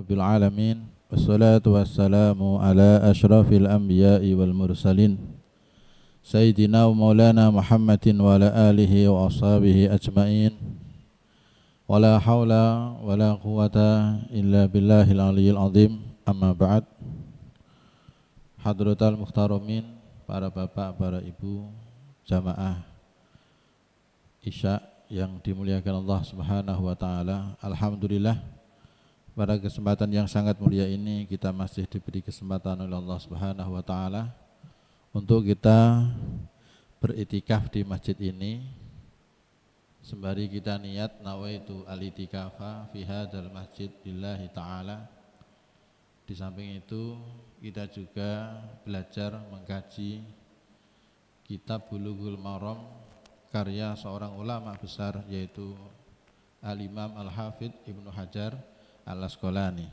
rabbil alamin. Wassalatu wassalamu ala asyrafil anbiya'i wal mursalin Sayyidina wa maulana Muhammadin wa ala alihi wa ashabihi ajma'in. Wala hawla wala quwata illa billahil aliyyil azim. Amma ba'd. Hadratal muhtaramin, para bapak, para ibu, jamaah Isya yang dimuliakan Allah Subhanahu wa taala. Alhamdulillah, pada kesempatan yang sangat mulia ini kita masih diberi kesempatan oleh Allah Subhanahu wa taala untuk kita beriktikaf di masjid ini. Sembari kita niat nawaitu al-itikafa fi hadzal masjid lillahi taala. Di samping itu kita juga belajar mengkaji kitab Bulughul Maram karya seorang ulama besar, yaitu Al-Imam Al-Hafidh Ibnu Hajar Al-Asqalani.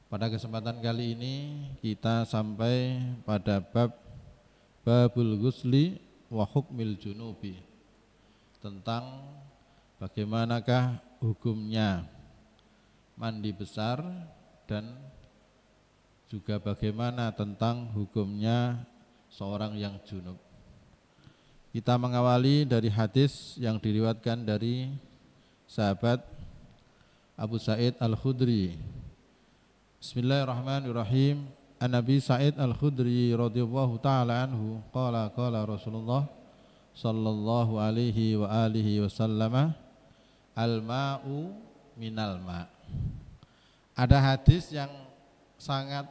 Pada kesempatan kali ini kita sampai pada babul ghusli wa hukmil junubi, tentang bagaimanakah hukumnya mandi besar dan juga bagaimana tentang hukumnya seorang yang junub. Kita mengawali dari hadis yang diriwayatkan dari sahabat Abu Sa'id Al-Khudri. Bismillahirrahmanirrahim. An-Nabi Sa'id Al-Khudri radhiyallahu ta'ala anhu qala Rasulullah sallallahu alaihi wa alihi wasallam, al-ma'u minal ma'. Ada hadis yang sangat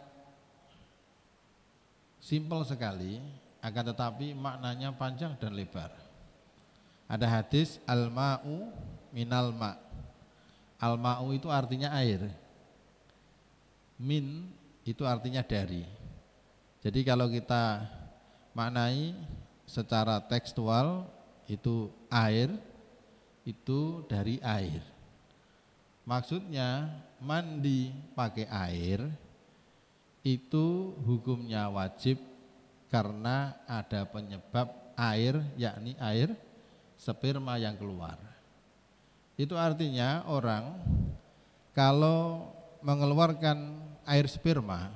simpel sekali, akan tetapi maknanya panjang dan lebar. Ada hadis al-ma'u minal ma'. Al-ma'u itu artinya air, min itu artinya dari. Jadi kalau kita maknai secara tekstual, itu air, itu dari air. Maksudnya mandi pakai air itu hukumnya wajib karena ada penyebab air, yakni air sperma yang keluar. Itu artinya orang kalau mengeluarkan air sperma,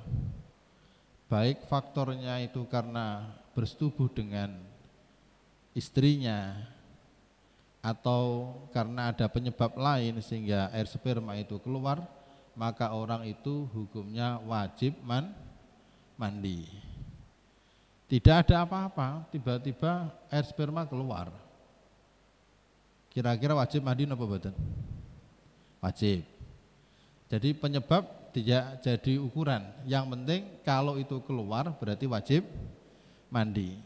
baik faktornya itu karena bersetubuh dengan istrinya atau karena ada penyebab lain sehingga air sperma itu keluar, maka orang itu hukumnya wajib mandi. Tidak ada apa-apa, tiba-tiba air sperma keluar. Kira-kira wajib mandi apa boten? Wajib. Jadi penyebab tidak jadi ukuran. Yang penting kalau itu keluar berarti wajib mandi.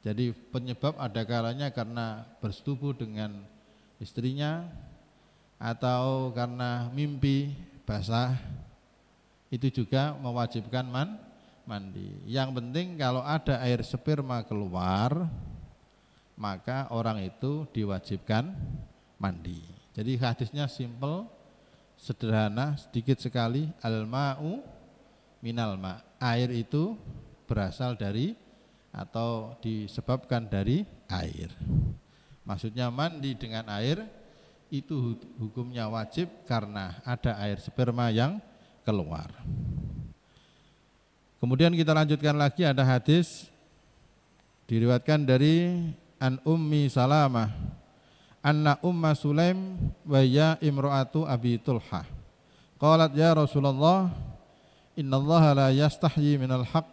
Jadi penyebab ada kalanya karena bersetubuh dengan istrinya atau karena mimpi basah, itu juga mewajibkan mandi. Yang penting kalau ada air sperma keluar, maka orang itu diwajibkan mandi. Jadi hadisnya simple, sederhana, sedikit sekali. Al-ma'u minal ma'. Air itu berasal dari atau disebabkan dari air. Maksudnya mandi dengan air itu hukumnya wajib karena ada air sperma yang keluar. Kemudian kita lanjutkan lagi, ada hadis diriwayatkan dari An Ummi Salamah anna Umma Sulaim wa ya imra'atu Abi Tulhah qalat ya Rasulullah innallaha la yastahyi minal haqq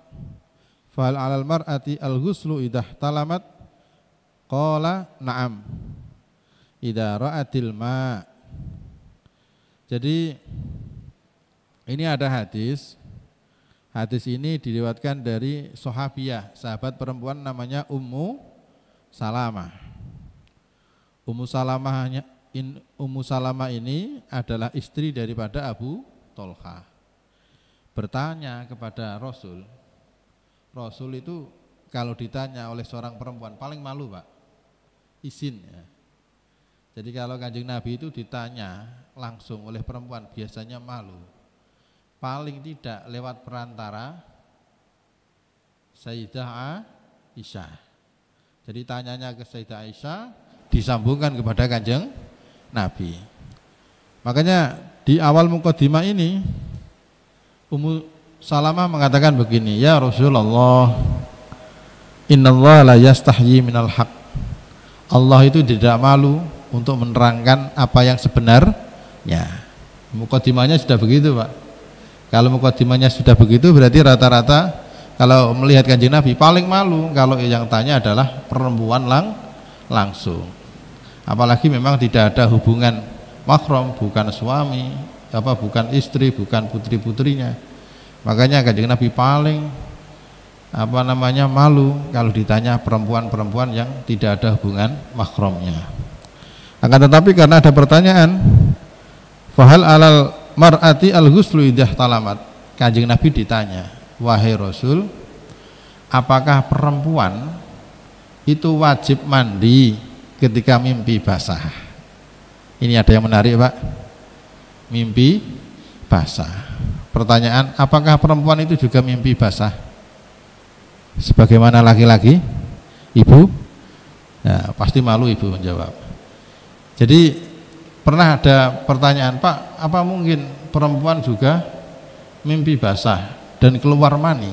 fahal 'alal mar'ati al-ghuslu idah talamat? Qala na'am idza ra'atil ma'. Jadi ini ada hadis. Hadis ini diriwayatkan dari sahabiyah, sahabat perempuan namanya Ummu Salamah. Ummu Salamah ini adalah istri daripada Abu Tolha. Bertanya kepada Rasul. Rasul itu kalau ditanya oleh seorang perempuan paling malu, Pak, izin ya. Jadi kalau Kanjeng Nabi itu ditanya langsung oleh perempuan biasanya malu. Paling tidak lewat perantara Sayyidah Aisyah. Jadi tanyanya ke Sayyidah Aisyah, disambungkan kepada Kanjeng Nabi. Makanya Di awal mukadimah ini Ummu Salamah mengatakan begini, ya Rasulullah, innallaha la yastahyi minal haq. Allah itu tidak malu untuk menerangkan apa yang sebenarnya. Mukadimahnya sudah begitu, Pak. Kalau mukadimahnya sudah begitu, berarti rata-rata kalau melihat Kanjeng Nabi paling malu kalau yang tanya adalah perempuan langsung. Apalagi memang tidak ada hubungan mahram, bukan suami, bukan istri, bukan putri-putrinya. Makanya Kanjeng Nabi paling malu kalau ditanya perempuan-perempuan yang tidak ada hubungan mahramnya. Akan tetapi karena ada pertanyaan, fahal alal mar'ati al-ghuslu idah talamat, Kanjeng Nabi ditanya, wahai Rasul, apakah perempuan itu wajib mandi ketika mimpi basah? Ini ada yang menarik, Pak. Mimpi basah. Pertanyaan, apakah perempuan itu juga mimpi basah sebagaimana laki-laki? Ibu? Ya, pasti malu ibu menjawab. Jadi pernah ada pertanyaan, Pak, apa mungkin perempuan juga mimpi basah dan keluar mani?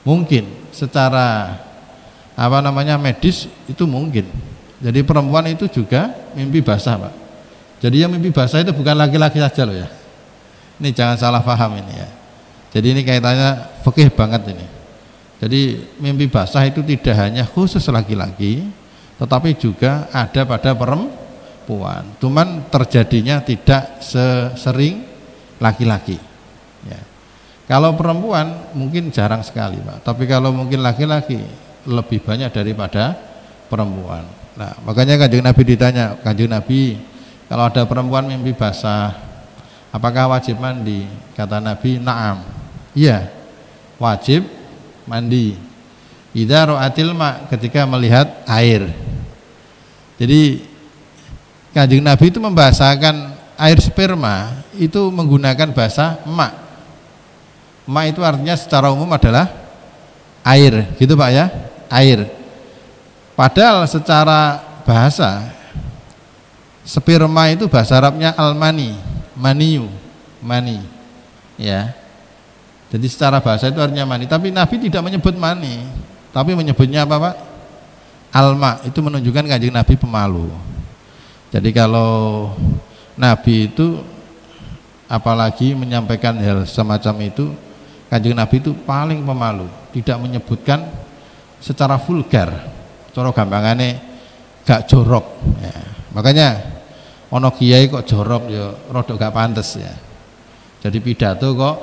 Mungkin, secara medis itu mungkin. Jadi perempuan itu juga mimpi basah, Pak. Jadi yang mimpi basah itu bukan laki-laki saja loh ya. Ini jangan salah paham ini ya. Jadi ini kaitannya fikih banget ini. Jadi mimpi basah itu tidak hanya khusus laki-laki, tetapi juga ada pada perempuan. Cuman terjadinya tidak sesering laki-laki. Ya. Kalau perempuan mungkin jarang sekali, Pak. Tapi kalau mungkin laki-laki lebih banyak daripada perempuan. Nah, makanya Kanjeng Nabi ditanya, Kanjeng Nabi, kalau ada perempuan mimpi basah, apakah wajib mandi? Kata Nabi, na'am. Iya, wajib mandi. Idza ra'atil ma, ketika melihat air. Jadi Kanjeng Nabi itu membahasakan air sperma itu menggunakan bahasa ma. Ma itu artinya secara umum adalah air, gitu Pak ya, air. Padahal secara bahasa sperma itu bahasa Arabnya al-mani, maniyu, mani. Ya. Jadi secara bahasa itu artinya mani, tapi Nabi tidak menyebut mani, tapi menyebutnya apa, Pak? Alma. Itu menunjukkan Kanjeng Nabi pemalu. Jadi kalau Nabi itu apalagi menyampaikan hal semacam itu, Kanjeng Nabi itu paling pemalu, tidak menyebutkan secara vulgar. Cara gampangane gak jorok ya. Makanya ono kiai kok jorok ya rada gak pantes ya. Jadi pidato kok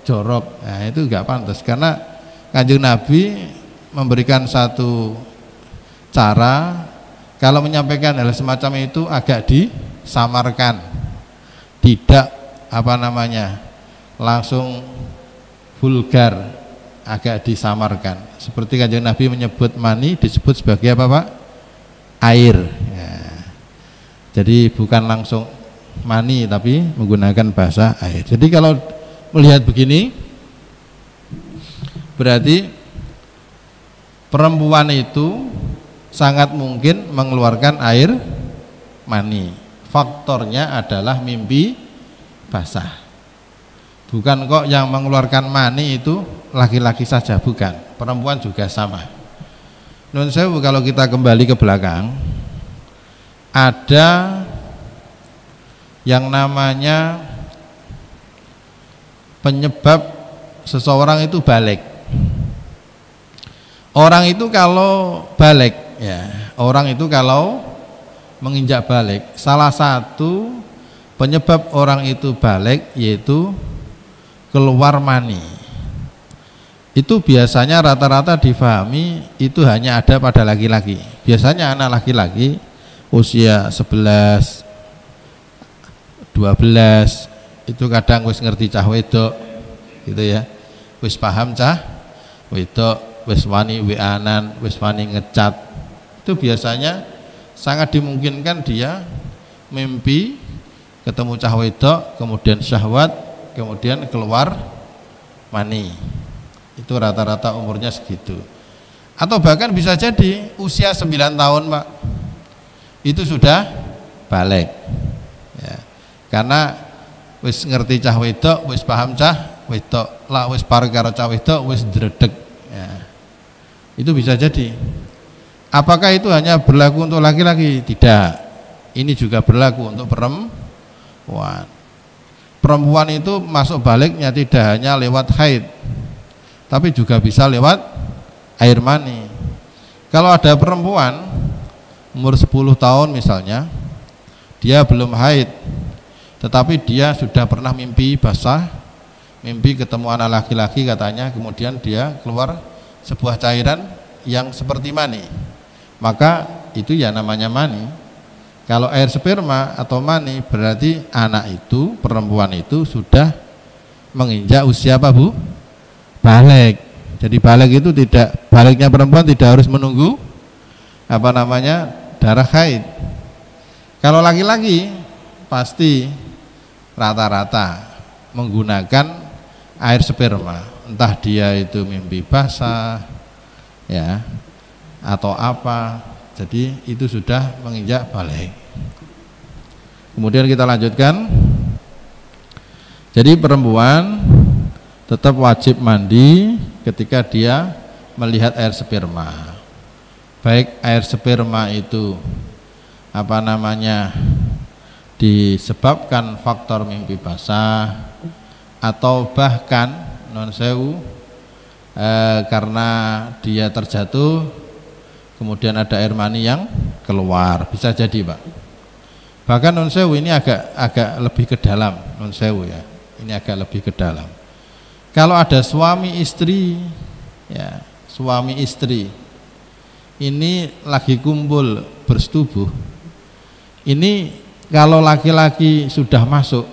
jorok. Nah, itu gak pantas karena Kanjeng Nabi memberikan satu cara kalau menyampaikan hal semacam itu agak disamarkan. Tidak langsung vulgar, agak disamarkan. Seperti Kanjeng Nabi menyebut mani disebut sebagai apa, Pak? Air ya. Jadi bukan langsung mani tapi menggunakan bahasa air. Jadi kalau melihat begini berarti perempuan itu sangat mungkin mengeluarkan air mani. Faktornya adalah mimpi basah. Bukan kok yang mengeluarkan mani itu laki-laki saja, bukan, perempuan juga sama. Nun sewu, kalau kita kembali ke belakang, ada yang namanya penyebab seseorang itu balik. Orang itu kalau balik ya, orang itu kalau menginjak balik, salah satu penyebab orang itu balik yaitu keluar mani. Itu biasanya rata-rata difahami itu hanya ada pada laki-laki. Biasanya anak laki-laki usia 11, 12 itu kadang wis ngerti cah wedok gitu ya, wis paham cah wedok, wis wani wianan, wis wani ngecat. Itu biasanya sangat dimungkinkan dia mimpi ketemu cah wedok, kemudian syahwat, kemudian keluar mani. Itu rata-rata umurnya segitu. Atau bahkan bisa jadi usia 9 tahun, Pak, itu sudah balik ya. Karena wis ngerti cah wedok, wis paham cah wedok, lah wis parek karo cah wedok, wis dredeg. Ya. Itu bisa jadi. Apakah itu hanya berlaku untuk laki-laki? Tidak. Ini juga berlaku untuk perempuan. Perempuan itu masuk baliknya tidak hanya lewat haid, tapi juga bisa lewat air mani. Kalau ada perempuan umur 10 tahun misalnya, dia belum haid, tetapi dia sudah pernah mimpi basah, mimpi ketemu anak laki-laki katanya, kemudian dia keluar sebuah cairan yang seperti mani, maka itu ya namanya mani. Kalau air sperma atau mani berarti anak itu, perempuan itu sudah menginjak usia apa Bu? Balik. Jadi balik itu tidak, baliknya perempuan tidak harus menunggu apa namanya darah haid. Kalau laki-laki pasti rata-rata menggunakan air sperma, entah dia itu mimpi basah ya atau apa, jadi itu sudah menginjak balik. Kemudian kita lanjutkan. Jadi perempuan tetap wajib mandi ketika dia melihat air sperma, baik air sperma itu apa namanya disebabkan faktor mimpi basah atau bahkan non sewu karena dia terjatuh kemudian ada air mani yang keluar, bisa jadi Pak. Bahkan non sewu ini agak lebih ke dalam, non sewu ya, ini agak lebih ke dalam. Kalau ada suami istri ya, suami istri ini lagi kumpul bersetubuh, ini kalau laki-laki sudah masuk,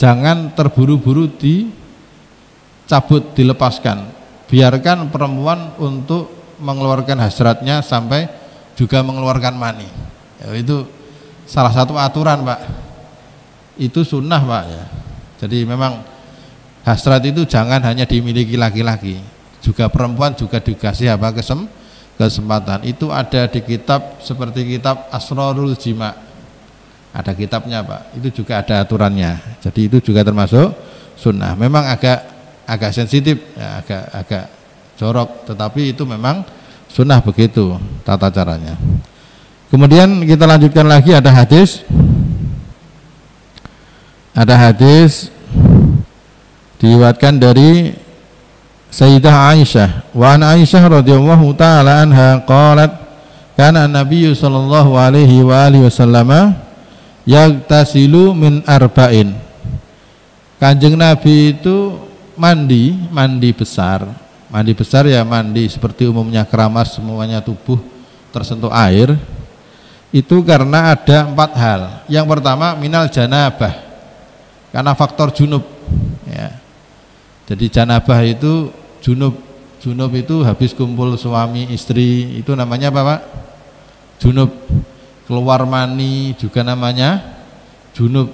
jangan terburu-buru dicabut, dilepaskan, biarkan perempuan untuk mengeluarkan hasratnya sampai juga mengeluarkan mani ya, itu salah satu aturan Pak, itu sunnah Pak ya. Jadi memang hasrat itu jangan hanya dimiliki laki-laki, juga perempuan juga dikasih apa kesempatan. Itu ada di kitab seperti kitab Asrarul Jima, ada kitabnya Pak, itu juga ada aturannya. Jadi itu juga termasuk sunnah. Memang agak sensitif ya, agak jorok, tetapi itu memang sunnah, begitu tata caranya. Kemudian kita lanjutkan lagi, ada hadis diriwayatkan dari Sayyidah Aisyah, wa an Aisyah radhiyallahu taala anha qalat kana an-nabiy sallallahu alaihi wa alihi wasallam yagtasilu min arba'in. Kanjeng Nabi itu mandi besar. Mandi besar ya mandi seperti umumnya keramas, semuanya tubuh tersentuh air. Itu karena ada 4 hal. Yang pertama minal janabah, karena faktor junub ya. Jadi janabah itu junub itu habis kumpul suami istri, itu namanya apa Pak? Junub. Keluar mani juga namanya junub.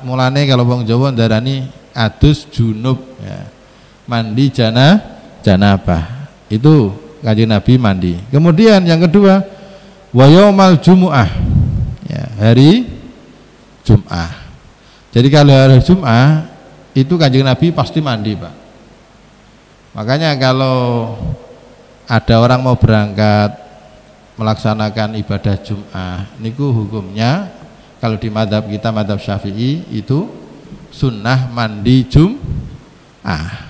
Mulane kalau wong Jawa ndarani adus junub ya. Mandi janabah. Itu Kanjeng Nabi mandi. Kemudian yang kedua wa yaumal jumu'ah ya, hari Jum'ah. Jadi kalau hari Jum'ah itu Kanjeng Nabi pasti mandi Pak. Makanya kalau ada orang mau berangkat melaksanakan ibadah Jum'ah, niku hukumnya kalau di madhab kita, madhab Syafi'i, itu sunnah mandi Jum'ah.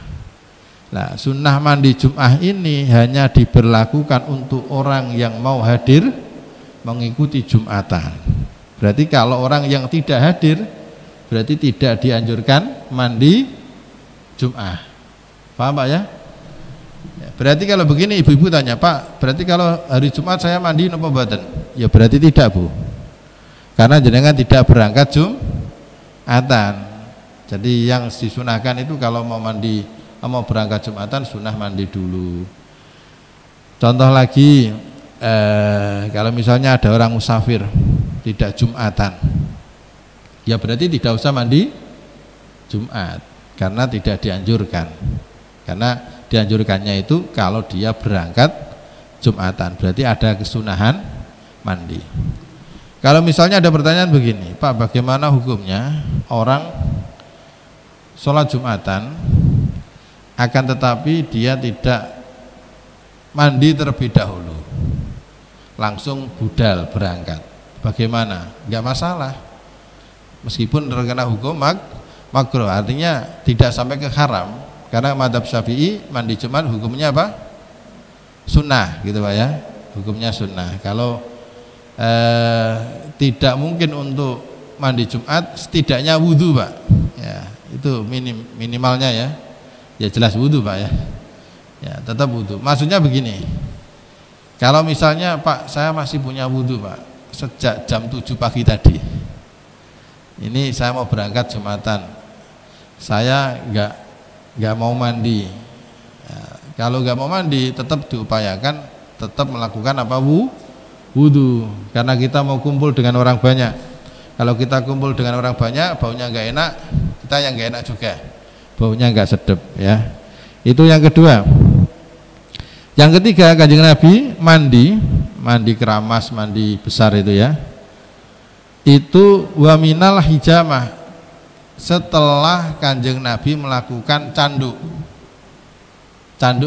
Nah, sunnah mandi Jum'ah ini hanya diberlakukan untuk orang yang mau hadir mengikuti Jum'atan. Berarti kalau orang yang tidak hadir, berarti tidak dianjurkan mandi Jum'ah. Paham Pak ya? Berarti kalau begini ibu-ibu tanya, Pak, berarti kalau hari Jumat saya mandi napa mboten? Ya berarti tidak Bu, karena jenengan tidak berangkat Jum'atan. Jadi yang disunahkan itu kalau mau berangkat Jum'atan, sunnah mandi dulu. Contoh lagi, kalau misalnya ada orang musafir tidak Jum'atan, ya berarti tidak usah mandi Jumat, karena tidak dianjurkan. Karena dianjurkannya itu kalau dia berangkat Jum'atan, berarti ada kesunahan mandi. Kalau misalnya ada pertanyaan begini, Pak, bagaimana hukumnya orang sholat Jumatan akan tetapi dia tidak mandi terlebih dahulu, langsung budal berangkat, bagaimana? Enggak masalah, meskipun terkena hukum makruh, artinya tidak sampai ke haram, karena mazhab Syafi'i mandi Jumat hukumnya apa? Sunnah gitu Pak ya, hukumnya sunnah. Kalau tidak mungkin untuk mandi Jumat, setidaknya wudhu Pak ya, itu minimalnya ya, ya jelas wudhu Pak ya, ya tetap wudhu. Maksudnya begini, kalau misalnya Pak saya masih punya wudhu Pak sejak jam 7 pagi tadi, ini saya mau berangkat Jumatan, saya nggak mau mandi ya, kalau nggak mau mandi tetap diupayakan tetap melakukan apa? Wudhu, karena kita mau kumpul dengan orang banyak. Kalau kita kumpul dengan orang banyak baunya nggak enak, kita yang nggak enak juga, baunya nggak sedap ya. Itu yang kedua. Yang ketiga, Kanjeng Nabi mandi keramas, mandi besar itu ya, itu waminal hijamah, setelah Kanjeng Nabi melakukan canduk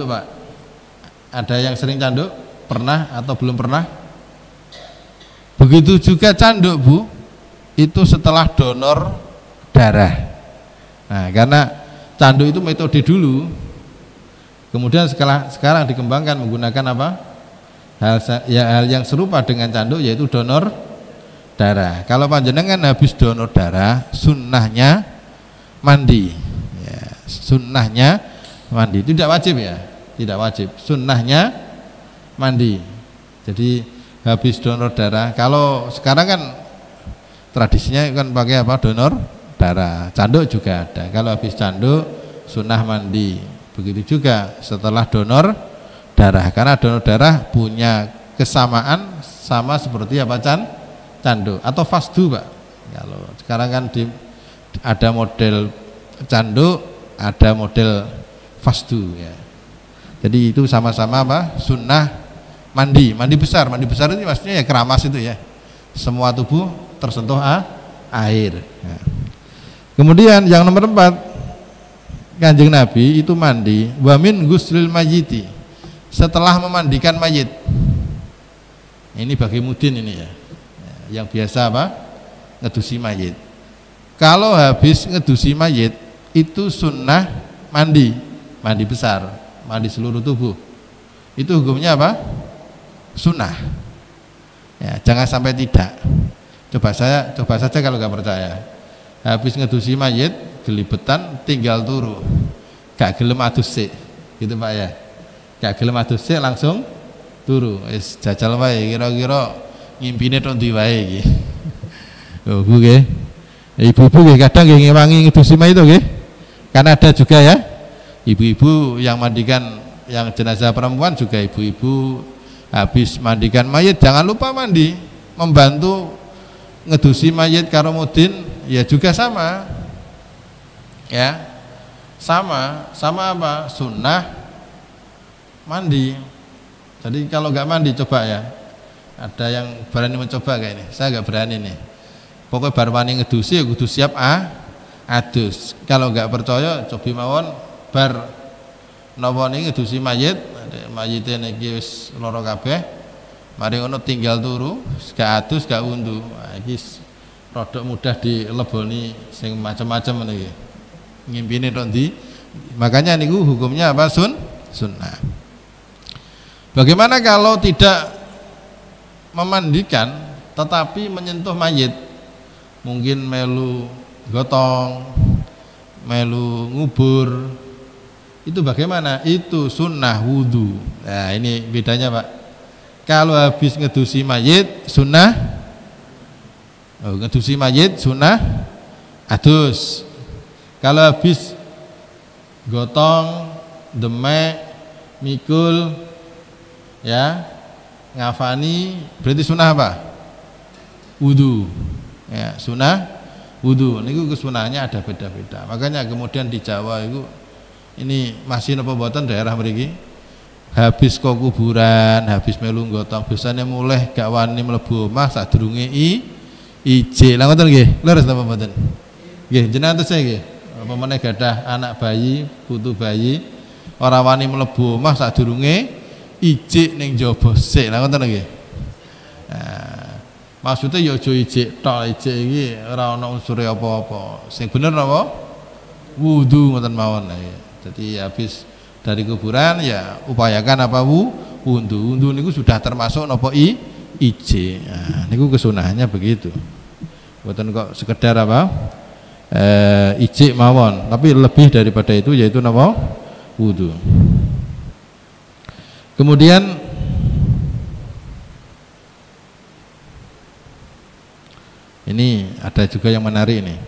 Pak. Ada yang sering canduk? Pernah atau belum pernah? Begitu juga canduk Bu, itu setelah donor darah. Nah, karena canduk itu metode dulu, kemudian sekarang dikembangkan menggunakan apa? Hal yang serupa dengan canduk, yaitu donor darah. Kalau panjenengan habis donor darah, sunnahnya mandi ya, sunnahnya mandi, tidak wajib ya, tidak wajib, sunnahnya mandi. Jadi habis donor darah, kalau sekarang kan tradisinya kan pakai apa? Donor darah. Canduk juga ada. Kalau habis canduk sunnah mandi. Begitu juga setelah donor darah, karena donor darah punya kesamaan sama seperti apa? Canduk atau fasdu Pak. Kalau sekarang kan ada model canduk, ada model fasdu ya. Jadi itu sama-sama apa? Sunnah mandi besar itu maksudnya ya keramas itu ya, semua tubuh tersentuh air ya. Kemudian yang nomor 4, Kanjeng Nabi itu mandi wamin guslil mayiti, setelah memandikan mayit. Ini bagi mudin ini ya, yang biasa apa? Ngedusi mayit. Kalau habis ngedusi mayit itu sunnah mandi besar, mandi seluruh tubuh. Itu hukumnya apa? Sunnah ya, jangan sampai tidak. Coba saja kalau nggak percaya, habis ngedusi mayit gelibetan tinggal turu, gak gelem adus sik gitu Pak ya, gak gelem adus sik langsung turu, wis jajal wae kira-kira ngimpine tok ndi wae iki. Oh Bu nggih, ibu-ibu nggih kadang nggih ngewangi ngedusi mayit nggih, kan ada juga ya ibu-ibu yang mandikan yang jenazah perempuan, juga ibu-ibu habis mandikan mayit jangan lupa mandi, membantu ngedusi mayit karo mudin ya juga sama ya, sama apa? Sunnah mandi. Jadi kalau nggak mandi coba ya, ada yang berani mencoba kayak ini, saya nggak berani nih, pokoknya baru wani ngedusi ya kudu siap adus. Kalau nggak percaya cobi mawon bar napa niki ngedusi mayit niki wis lara kabeh, mari ngono tinggal turu, gak adus gak wundu. Iki rodok mudah dileboni sing macam-macam ngene iki. Ngimpine tok ndi? Makanya niku hukumnya apa? Sunnah. Bagaimana kalau tidak memandikan tetapi menyentuh mayit? Mungkin melu gotong, melu ngubur, itu bagaimana? Itu sunnah wudhu. Nah ini bedanya Pak. Kalau habis ngedusi mayit sunnah, ngedusi mayit sunnah adus. Kalau habis gotong, demek, mikul ya, ngafani, berarti sunnah apa? Wudhu ya, sunnah wudhu. Ini kesunahnya ada beda-beda. Makanya kemudian di Jawa itu ini masih napa mboten daerah mriki habis ke kuburan, habis melu gotong biasanya mulai gak wani mlebu omah sadurunge ijik. Lah ngoten nggih, leres napa mboten? Nggih, jenengan terus nggih. Apa meneh gadah anak bayi, putu bayi, ora wani mlebu omah sadurunge ijik ning jaba sik. Lah ngoten nggih. Nah, maksudnya ya aja ijik tok, ijik iki ora ana unsure apa-apa. Sing bener napa? Wudu ngoten mawon. Jadi habis dari kuburan ya upayakan apa wudu. Wudu niku sudah termasuk napa ijik. Nah, niku kesunahannya begitu. Mboten kok sekedar apa? Ijik mawon, tapi lebih daripada itu yaitu napa? Wudu. Kemudian ini ada juga yang menarik ini.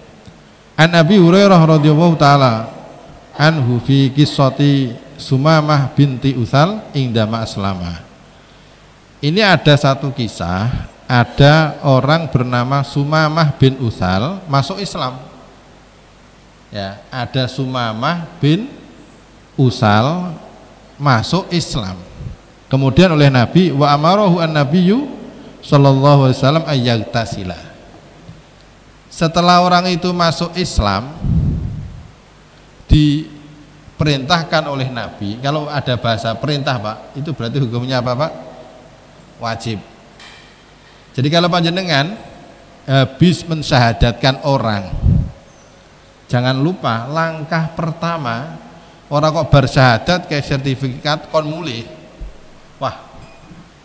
An Abi Hurairah radhiyallahu taala anhu fi qissati Sumamah binti Utsal indama aslama. Ini ada satu kisah, ada orang bernama Sumamah bin Utsal masuk Islam. Ya, ada Sumamah bin Utsal masuk Islam. Kemudian oleh Nabi wa amarahu an-nabiyyu sallallahu alaihi wasallam ayyagtasila. Setelah orang itu masuk Islam, diperintahkan oleh Nabi, kalau ada bahasa perintah Pak, itu berarti hukumnya apa Pak? Wajib. Jadi kalau panjenengan habis mensyahadatkan orang, jangan lupa langkah pertama, orang kok bersyahadat kayak sertifikat kon mulih. Wah,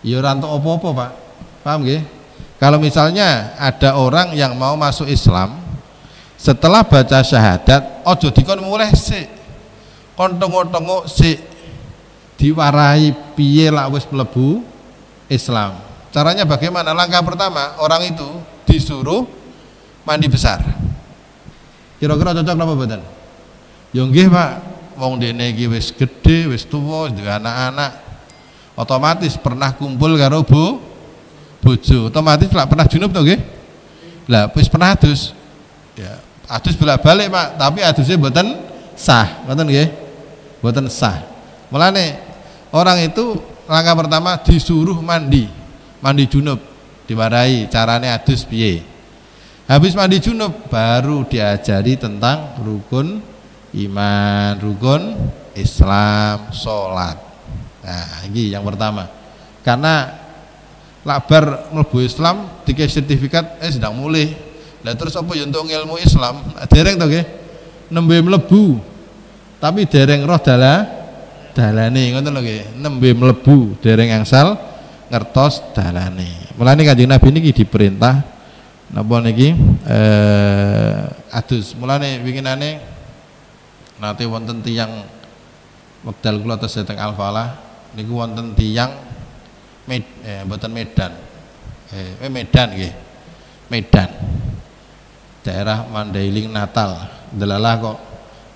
ya ora entuk apa-apa Pak. Paham nggih? Kalau misalnya ada orang yang mau masuk Islam, setelah baca syahadat ojo dikon mulih sik, kon tengok-tengok sik, diwarai piye lak wis mlebu Islam. Caranya bagaimana? Langkah pertama orang itu disuruh mandi besar. Kira-kira cocok napa mboten? Ya nggih Pak, wong dene iki wis gedhe, wis tuwa, duwe anak-anak, otomatis pernah kumpul karo bojo, otomatis lak pernah junub to nggih? Lah wis pernah adus. Ya, adus bolak-balik Pak, tapi adusnya mboten sah, ngoten nggih? Mboten sah. Mulane orang itu langkah pertama disuruh mandi junub, diwarai carane adus piye. Habis mandi junub baru diajari tentang rukun iman, rukun Islam, sholat. Nah, ini yang pertama. Karena lakbar mlebu Islam dikasih sertifikat sedang mulih. Lah terus apa ya untuk ilmu Islam? Dereng to nggih. Nembe mlebu. Tapi dereng roh dalane ngoten lho nggih. Nembe mlebu dereng angsal ngertos dalane. Mulane Kanjeng Nabi niki diperintah napa niki adus. Mulane winginane nate wonten tiyang wekdal kula tes teng Al-Falah niku wonten tiyang mboten Medan. Medan nggih. Medan. Daerah Mandailing Natal, delalah kok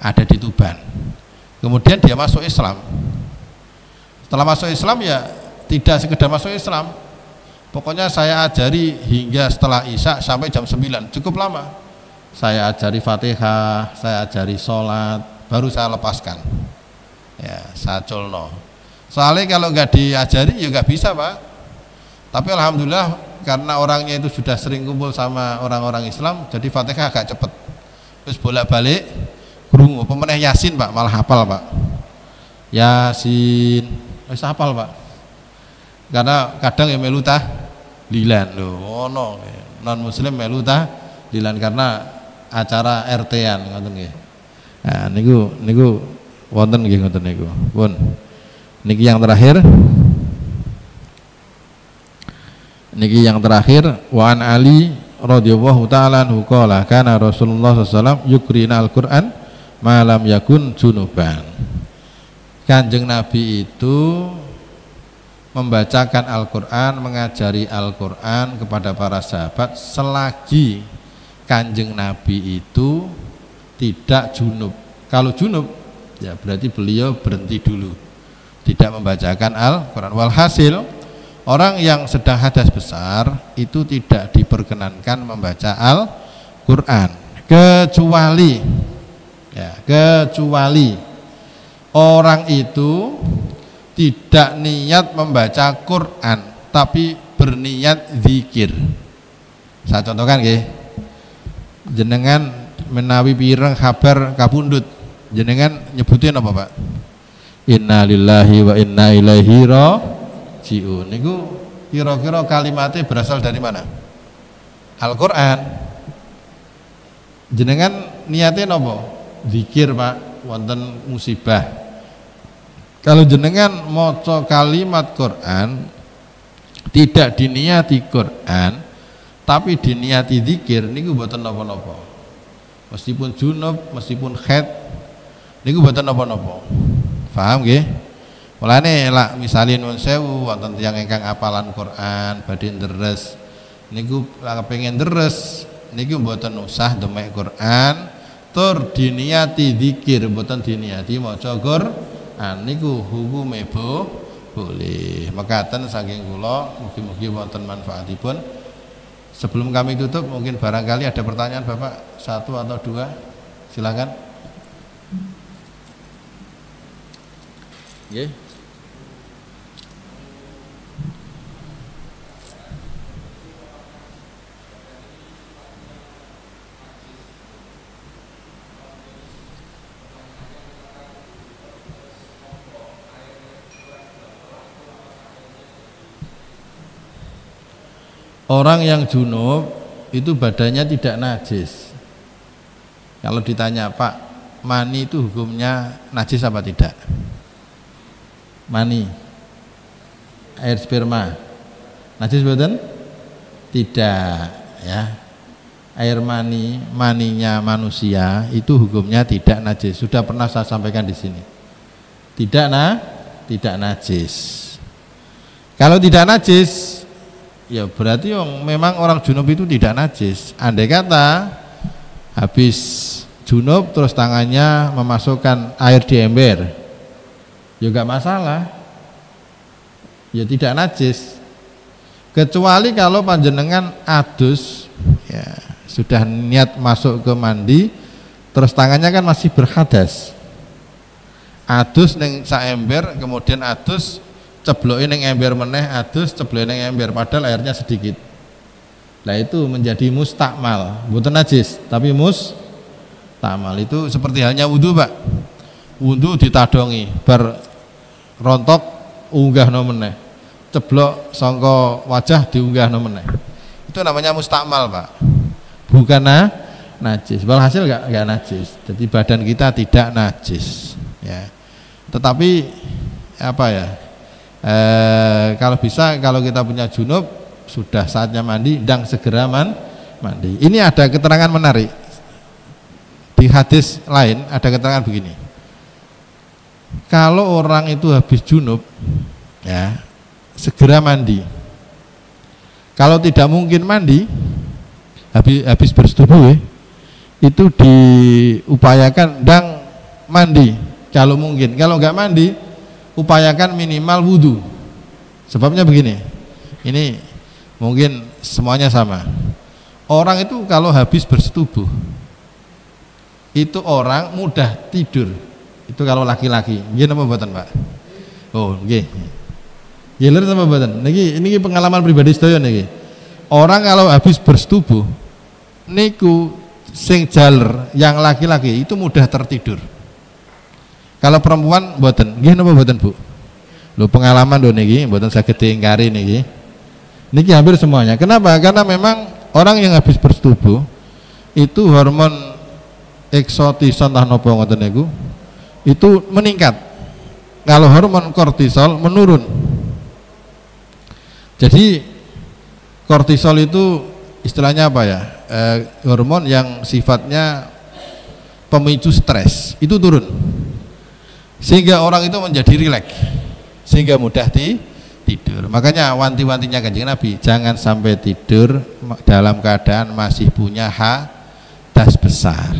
ada di Tuban. Kemudian dia masuk Islam. Setelah masuk Islam ya tidak sekedar masuk Islam, pokoknya saya ajari hingga setelah Isya sampai jam 9, cukup lama. Saya ajari Fatihah, saya ajari sholat, baru saya lepaskan. Ya, saya culno. Soalnya kalau nggak diajari ya nggak bisa Pak. Tapi alhamdulillah karena orangnya itu sudah sering kumpul sama orang-orang Islam, jadi Fatihah agak cepet. Terus bolak-balik krungu pemeneh Yasin Pak, malah hafal Pak. Yasin, wis hafal Pak. Karena kadang ya melu tahlilan lho, ngono. Non muslim melu tahlilan karena acara RT-an ngoten nggih. Nah, niku wonten nggih ngoten niku. Pun. Niki yang terakhir. Niki yang terakhir wa an Ali radhiyallahu taala anhu qala kana Rasulullah sallallahu alaihi wasallam yukrina al-Qur'an ma lam yakun junuban. Kanjeng Nabi itu membacakan Al-Qur'an, mengajari Al-Qur'an kepada para sahabat selagi Kanjeng Nabi itu tidak junub. Kalau junub ya berarti beliau berhenti dulu, tidak membacakan Al-Qur'an. Walhasil orang yang sedang hadas besar itu tidak diperkenankan membaca Al-Qur'an kecuali orang itu tidak niat membaca Quran tapi berniat zikir. Saya contohkan nggih. Jenengan menawi pireng kabar kapundhut, jenengan nyebutin apa, Pak? Inna lillahi wa inna ilaihi raji'un. Niku kira-kira kalimatnya berasal dari mana? Al-Qur'an. Jenengan niatnya napa? Zikir, Pak, wonten musibah. Kalau jenengan maca kalimat Quran tidak diniati Quran tapi diniati zikir niku mboten napa-napa. Meskipun junub, meskipun haid niku mboten napa-napa. Paham nggih? Mulane lak misale nuwun sewu wonten tiyang ingkang apalan Quran badhe deres niku lak kepengin deres niku mboten usah demek Quran tur diniati zikir mboten diniati maca Quran niku hukume boleh. Mekaten saking kula mugi-mugi wonten manfaatipun. Sebelum kami tutup mungkin barangkali ada pertanyaan Bapak, satu atau dua, silakan. Yeah. Orang yang junub itu badannya tidak najis. Kalau ditanya, Pak, mani itu hukumnya najis apa tidak? Mani, air sperma, najis betul? Tidak, ya. Air maninya manusia itu hukumnya tidak najis. Sudah pernah saya sampaikan di sini. Tidak najis. Kalau tidak najis, ya berarti memang orang junub itu tidak najis. Andai kata habis junub terus tangannya memasukkan air di ember, ya enggak masalah, ya tidak najis. Kecuali kalau panjenengan adus, ya sudah niat masuk ke mandi terus tangannya kan masih berhadas, adus neng sak ember kemudian adus ceblokin neng ember meneh, adus ceblokin neng ember padahal airnya sedikit. Nah itu menjadi mustakmal, bukan najis tapi mustakmal. Itu seperti halnya wudu, Pak. Wudu ditadongi bar rontok unggah no meneh, ceblok sangka wajah diunggah no meneh. Itu namanya mustakmal, Pak, bukan najis. Walhasil enggak najis. Jadi badan kita tidak najis, ya. Tetapi apa ya? Kalau bisa, kalau kita punya junub sudah saatnya mandi, dan segera mandi. Ini ada keterangan menarik di hadis lain, ada keterangan begini: kalau orang itu habis junub, ya segera mandi. Kalau tidak mungkin mandi, habis bersetubuh, itu diupayakan dan mandi kalau mungkin. Kalau nggak mandi, upayakan minimal wudhu. Sebabnya begini, ini mungkin semuanya sama. Orang itu kalau habis bersetubuh itu orang mudah tidur. Itu kalau laki-laki. Nggih napa mboten, Pak? Oh, nggih. Nggih lho napa mboten? Niki pengalaman pribadi sedaya niki. Orang kalau habis bersetubuh niku sing jaler yang laki-laki itu mudah tertidur. Kalau perempuan mboten, nggih napa mboten, Bu? Lho pengalaman lho niki mboten saged diingkari niki. Niki hampir semuanya. Kenapa? Karena memang orang yang habis bersetubuh itu hormon eksotisol entah napa ngoten niku itu meningkat. Kalau hormon kortisol menurun. Jadi kortisol itu istilahnya apa ya? Hormon yang sifatnya pemicu stres itu turun. Sehingga orang itu menjadi rileks, sehingga mudah tidur. Makanya wanti-wantinya Kanjeng Nabi, jangan sampai tidur dalam keadaan masih punya hadas besar.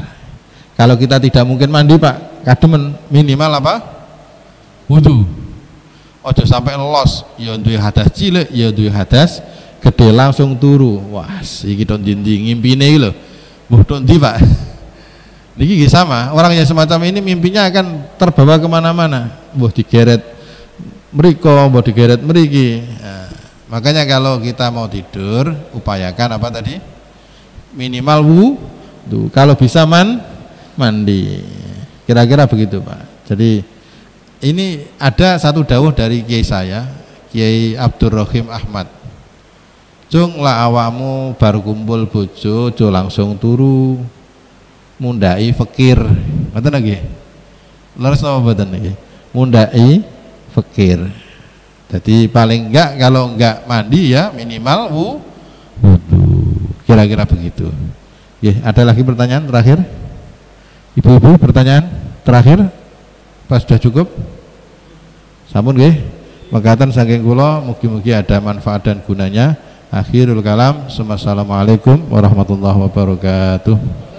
Kalau kita tidak mungkin mandi, Pak, kademen minimal apa? Wudu. Ojo sampai los, ya duwe hadas cilik, ya duwe hadas gede langsung turu. Wah, iki don ndi ngimpine iki lho. Mbuh don ndi, Pak? Niki sama, orang yang semacam ini mimpinya akan terbawa kemana-mana. Wah, digeret mriko, mbok digeret mriki. Nah, makanya kalau kita mau tidur upayakan apa tadi? Minimal wudu. Kalau bisa mandi. Kira-kira begitu, Pak. Jadi ini ada satu dawuh dari kiai saya, Kiai Abdurrahim Ahmad. Cung lah awamu baru kumpul bojo, jo langsung turu mundai fakir. Ngoten nggih. Leres napa mboten niki? Mundai fakir. Jadi paling enggak kalau enggak mandi ya minimal wudu. Kira-kira begitu. Ada lagi pertanyaan terakhir? Ibu-ibu pertanyaan terakhir? Pas sudah cukup? Sampun nggih. Mekaten saking kula mugi-mugi ada manfaat dan gunanya. Akhirul kalam. Assalamualaikum warahmatullahi wabarakatuh.